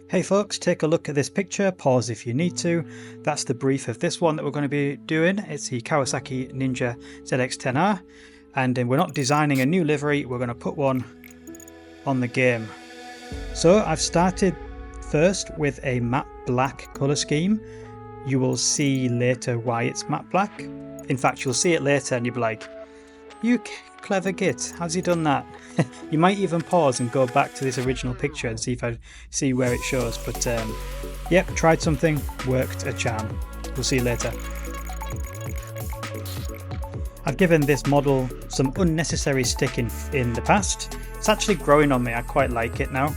Hey folks, take a look at this picture, pause if you need to. That's the brief of this one that we're going to be doing. It's the Kawasaki Ninja ZX-10R, and we're not designing a new livery, we're going to put one on the game. So I've started first with a matte black colour scheme. You will see later why it's matte black. In fact, you'll see it later and you'll be like, you clever git, how's he done that? You might even pause and go back to this original picture and see where it shows. But yep, tried something, worked a charm. We'll see you later. I've given this model some unnecessary stick in the past. It's actually growing on me, I quite like it now.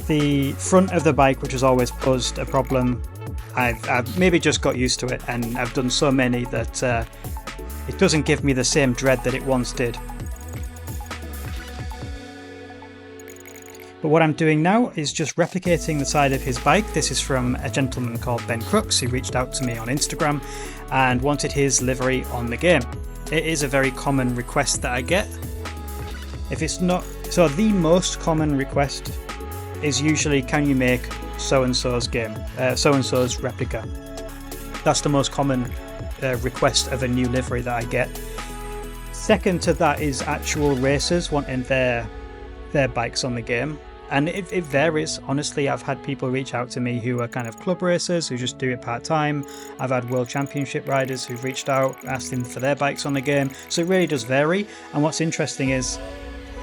The front of the bike, which has always posed a problem, I've maybe just got used to it, and I've done so many that it doesn't give me the same dread that it once did. But what I'm doing now is just replicating the side of his bike. This is from a gentleman called Ben Krooks, who reached out to me on Instagram and wanted his livery on the game. It is a very common request that I get. If it's not, so the most common request is usually, can you make so-and-so's game, so-and-so's replica. That's the most common request of a new livery that I get. Second to that is actual racers wanting their bikes on the game. And it varies. Honestly, I've had people reach out to me who are kind of club racers who just do it part-time. I've had World Championship riders who've reached out asking for their bikes on the game. So it really does vary. And what's interesting is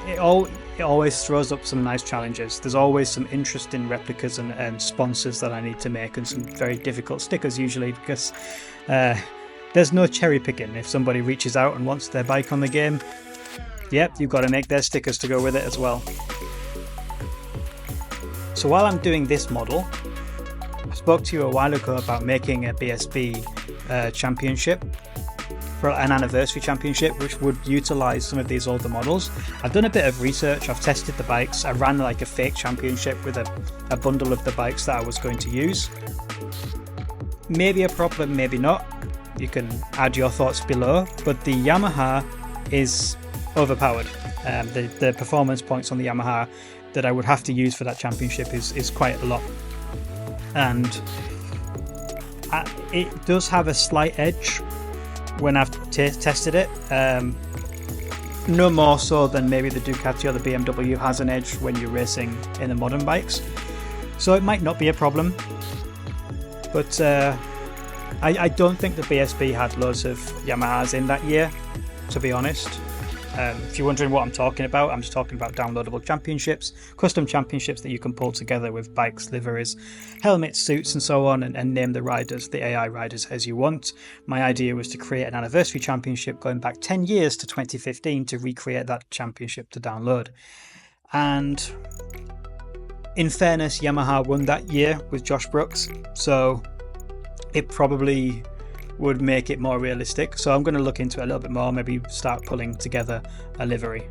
it always throws up some nice challenges. There's always some interesting replicas and sponsors that I need to make, and some very difficult stickers usually, because there's no cherry picking. If somebody reaches out and wants their bike on the game, yep, you've got to make their stickers to go with it as well. So while I'm doing this model, I spoke to you a while ago about making a BSB championship, for an anniversary championship, which would utilise some of these older models. I've done a bit of research, I've tested the bikes, I ran like a fake championship with a bundle of the bikes that I was going to use. Maybe a problem, maybe not. You can add your thoughts below, but the Yamaha is overpowered. The performance points on the Yamaha that I would have to use for that championship is quite a lot. And it does have a slight edge when I've tested it, no more so than maybe the Ducati or the BMW has an edge when you're racing in the modern bikes. So it might not be a problem, but I don't think the BSB had loads of Yamahas in that year, to be honest. If you're wondering what I'm talking about, I'm just talking about downloadable championships, custom championships that you can pull together with bikes, liveries, helmets, suits and so on, and name the riders, the AI riders, as you want. My idea was to create an anniversary championship going back 10 years to 2015 to recreate that championship to download. And in fairness, Yamaha won that year with Josh Brooks, so it probably would make it more realistic. So I'm going to look into it a little bit more, maybe start pulling together a livery.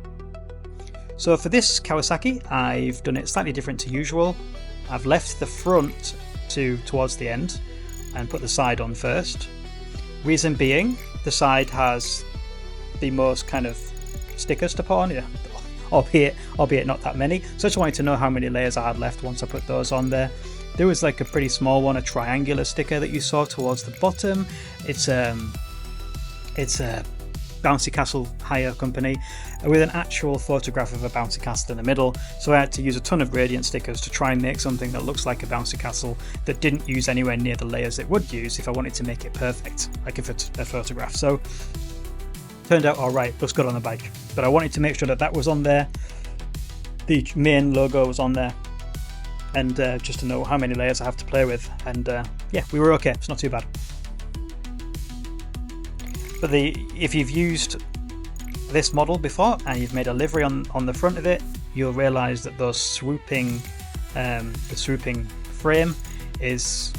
So for this Kawasaki, I've done it slightly different to usual. I've left the front towards the end and put the side on first. Reason being, the side has the most kind of stickers to put on, yeah, albeit not that many. So I just wanted to know how many layers I had left once I put those on there. There was like a pretty small one, a triangular sticker that you saw towards the bottom. It's a bouncy castle hire company with an actual photograph of a bouncy castle in the middle. So I had to use a ton of gradient stickers to try and make something that looks like a bouncy castle that didn't use anywhere near the layers it would use if I wanted to make it perfect, like if it's a photograph. So turned out all right, looks good on the bike. But I wanted to make sure that was on there. The main logo was on there. And just to know how many layers I have to play with, and yeah, we were okay, it's not too bad. But if you've used this model before and you've made a livery on the front of it, you'll realise that the swooping frame is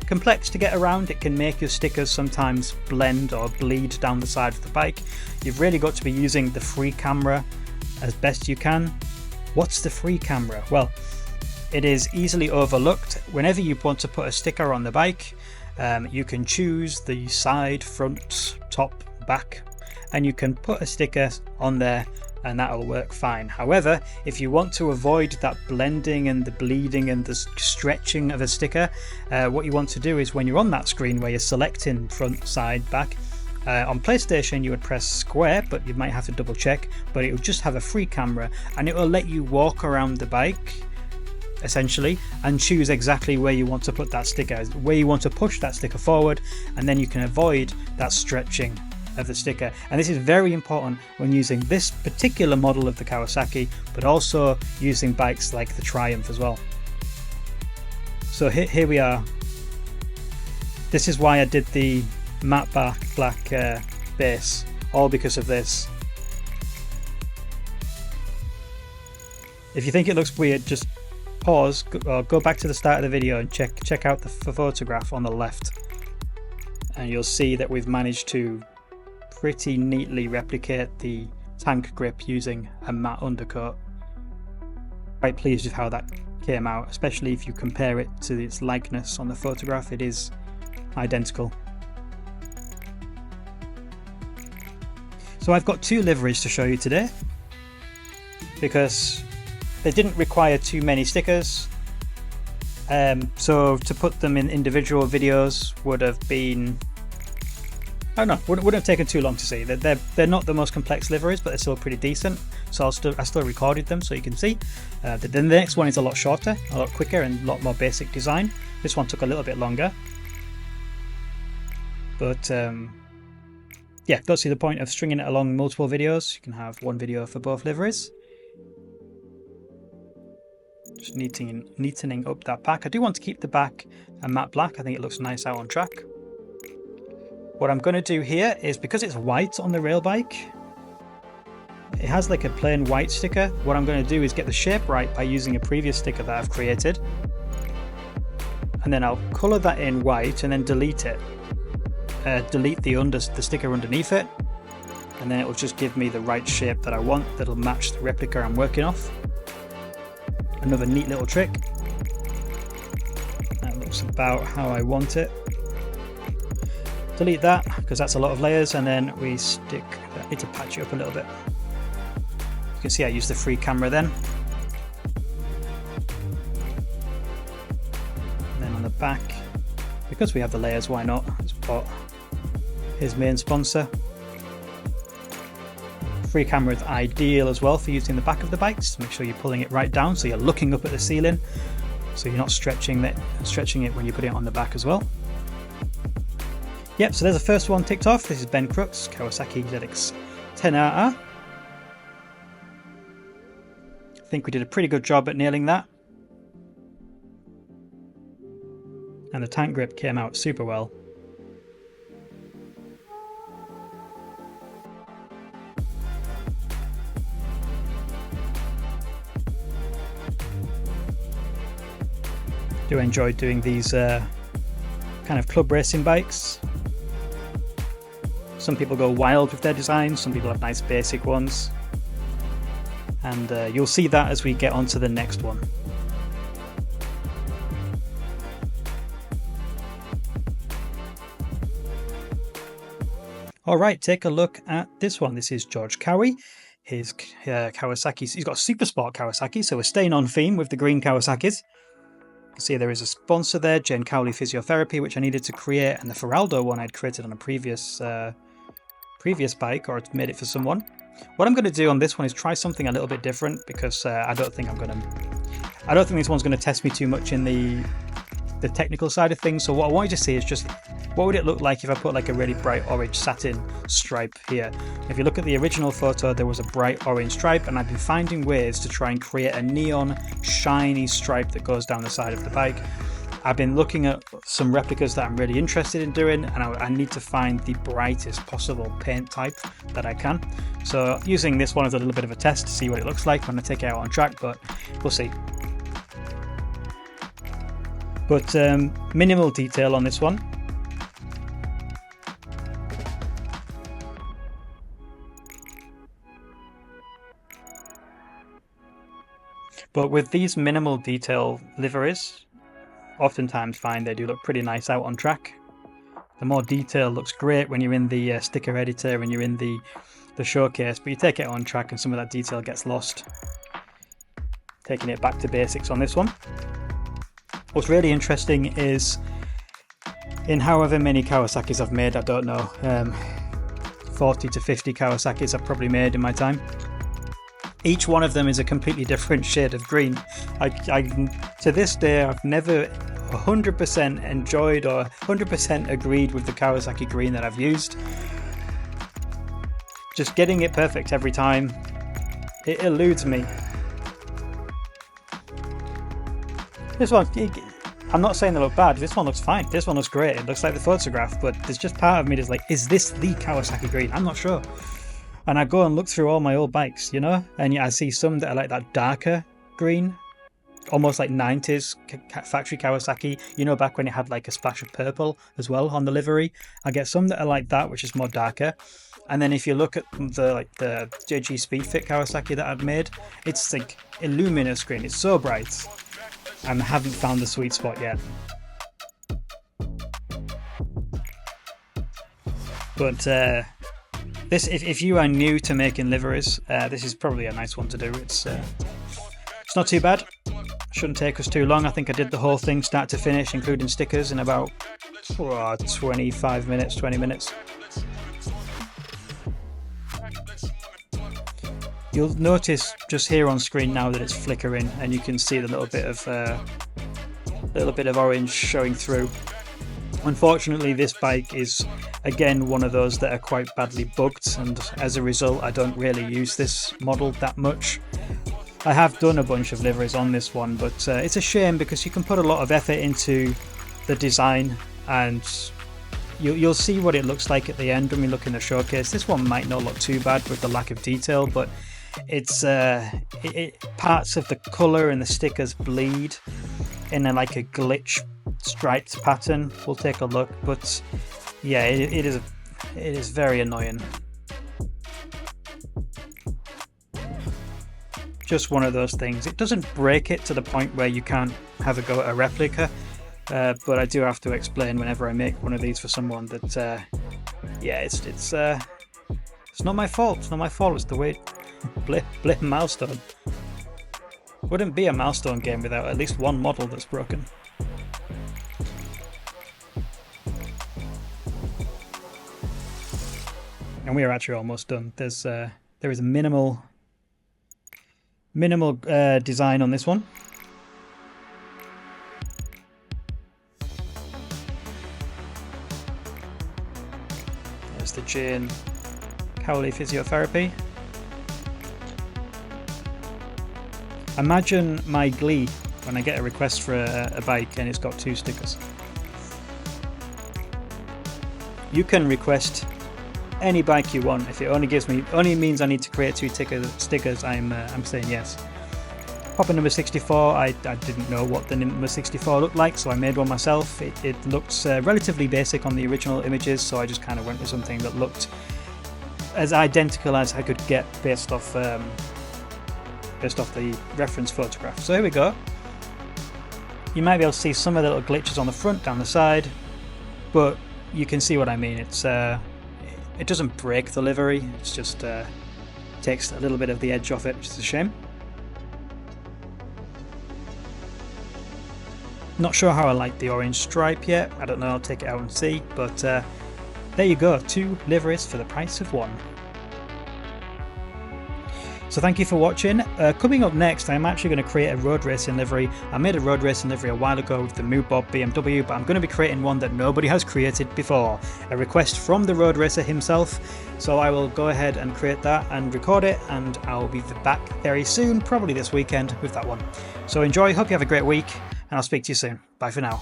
complex to get around. It can make your stickers sometimes blend or bleed down the side of the bike. You've really got to be using the free camera as best you can. What's the free camera? Well, it is easily overlooked. Whenever you want to put a sticker on the bike, you can choose the side, front, top, back, and you can put a sticker on there and that'll work fine. However, if you want to avoid that blending and the bleeding and the stretching of a sticker, what you want to do is when you're on that screen where you're selecting front, side, back, on PlayStation you would press square, but you might have to double check, but it will just have a free camera and it will let you walk around the bike essentially and choose exactly where you want to put that sticker, where you want to push that sticker forward, and then you can avoid that stretching of the sticker. And this is very important when using this particular model of the Kawasaki, but also using bikes like the Triumph as well. So here we are. This is why I did the matte black base, all because of this. If you think it looks weird, just pause or go back to the start of the video and check out the photograph on the left, and you'll see that we've managed to pretty neatly replicate the tank grip using a matte undercoat. Quite pleased with how that came out, especially if you compare it to its likeness on the photograph. It is identical. So I've got two liveries to show you today because they didn't require too many stickers, so to put them in individual videos would have been, I don't know, wouldn't have taken too long to see. They're not the most complex liveries, but they're still pretty decent. So I still recorded them so you can see. Then the next one is a lot shorter, a lot quicker, and a lot more basic design. This one took a little bit longer, but yeah, don't see the point of stringing it along multiple videos. You can have one video for both liveries. Just neatening up that back. I do want to keep the back a matte black. I think it looks nice out on track. What I'm going to do here is, because it's white on the rail bike, it has like a plain white sticker. What I'm going to do is get the shape right by using a previous sticker that I've created, and then I'll colour that in white and then delete it. Delete the sticker underneath it, and then it will just give me the right shape that I want that'll match the replica I'm working off. Another neat little trick. That looks about how I want it. Delete that because that's a lot of layers, and then we stick. I need to patch it up a little bit. You can see I used the free camera then. And then on the back, because we have the layers, why not? Let's put his main sponsor. Free camera is ideal as well for using the back of the bikes. Make sure you're pulling it right down so you're looking up at the ceiling, so you're not stretching it when you put it on the back as well. Yep, so there's the first one ticked off. This is Ben Krooks Kawasaki ZX-10RR. I think we did a pretty good job at nailing that. And the tank grip came out super well. Do enjoy doing these kind of club racing bikes. Some people go wild with their designs, some people have nice basic ones, and you'll see that as we get on to the next one. Alright, take a look at this one. This is George Cowie. His Kawasaki's, he's got a Super Sport Kawasaki, so we're staying on theme with the green Kawasaki's. See, there is a sponsor there, Jane Cowley Physiotherapy, which I needed to create, and the Feraldo one I'd created on a previous bike, or I'd made it for someone. What I'm going to do on this one is try something a little bit different, because I don't think this one's going to test me too much in the technical side of things. So what I want you to see is just what would it look like if I put like a really bright orange satin stripe here. If you look at the original photo, there was a bright orange stripe, and I've been finding ways to try and create a neon shiny stripe that goes down the side of the bike. I've been looking at some replicas that I'm really interested in doing, and I need to find the brightest possible paint type that I can. So using this one as a little bit of a test to see what it looks like when I take it out on track, but we'll see. But minimal detail on this one. But with these minimal detail liveries, oftentimes find they do look pretty nice out on track. The more detail looks great when you're in the sticker editor, when you're in the the showcase, but you take it on track and some of that detail gets lost. Taking it back to basics on this one. What's really interesting is in however many Kawasaki's I've made, I don't know, 40 to 50 Kawasaki's I've probably made in my time. Each one of them is a completely different shade of green. I to this day, I've never 100% enjoyed or 100% agreed with the Kawasaki green that I've used. Just getting it perfect every time, it eludes me. This one, I'm not saying they look bad, this one looks fine, this one looks great, it looks like the photograph, but there's just part of me that's like, is this the Kawasaki green? I'm not sure. And I go and look through all my old bikes, you know, and yeah, I see some that are like that darker green, almost like 90s factory Kawasaki, you know, back when it had like a splash of purple as well on the livery. I get some that are like that, which is more darker. And then if you look at the JG Speedfit Kawasaki that I've made, it's like a luminous green, it's so bright. And I haven't found the sweet spot yet. But this, if you are new to making liveries, this is probably a nice one to do. It's not too bad. Shouldn't take us too long. I think I did the whole thing start to finish, including stickers, in about 25 minutes, 20 minutes. You'll notice just here on screen now that it's flickering, and you can see the little bit of orange showing through. Unfortunately, this bike is again one of those that are quite badly bugged, and as a result, I don't really use this model that much. I have done a bunch of liveries on this one, but it's a shame because you can put a lot of effort into the design, and you'll see what it looks like at the end when we look in the showcase. This one might not look too bad with the lack of detail, but it's parts of the colour and the stickers bleed in like a glitch striped pattern. We'll take a look, but yeah, it is very annoying. Just one of those things. It doesn't break it to the point where you can't have a go at a replica, but I do have to explain whenever I make one of these for someone that yeah, it's not my fault. It's not my fault. It's the way. Blame Milestone. Wouldn't be a Milestone game without at least one model that's broken. And we are actually almost done. There is a minimal design on this one. There's the Jane Cowie Physiotherapy. Imagine my glee when I get a request for a bike and it's got 2 stickers. You can request any bike you want. If it only means I need to create 2 stickers, I'm saying yes. Popper number 64, I didn't know what the number 64 looked like, so I made one myself. It looks relatively basic on the original images, so I just kind of went with something that looked as identical as I could get based off the reference photograph. So here we go. You might be able to see some of the little glitches on the front, down the side, but you can see what I mean. It doesn't break the livery, it's just takes a little bit of the edge off it, which is a shame. Not sure how I like the orange stripe yet. I don't know, I'll take it out and see, but there you go, 2 liveries for the price of 1. So thank you for watching. Coming up next, I'm actually going to create a road racing livery. I made a road racing livery a while ago with the Moobob BMW, but I'm going to be creating one that nobody has created before. A request from the road racer himself. So I will go ahead and create that and record it, and I'll be back very soon, probably this weekend, with that one. So enjoy, hope you have a great week, and I'll speak to you soon. Bye for now.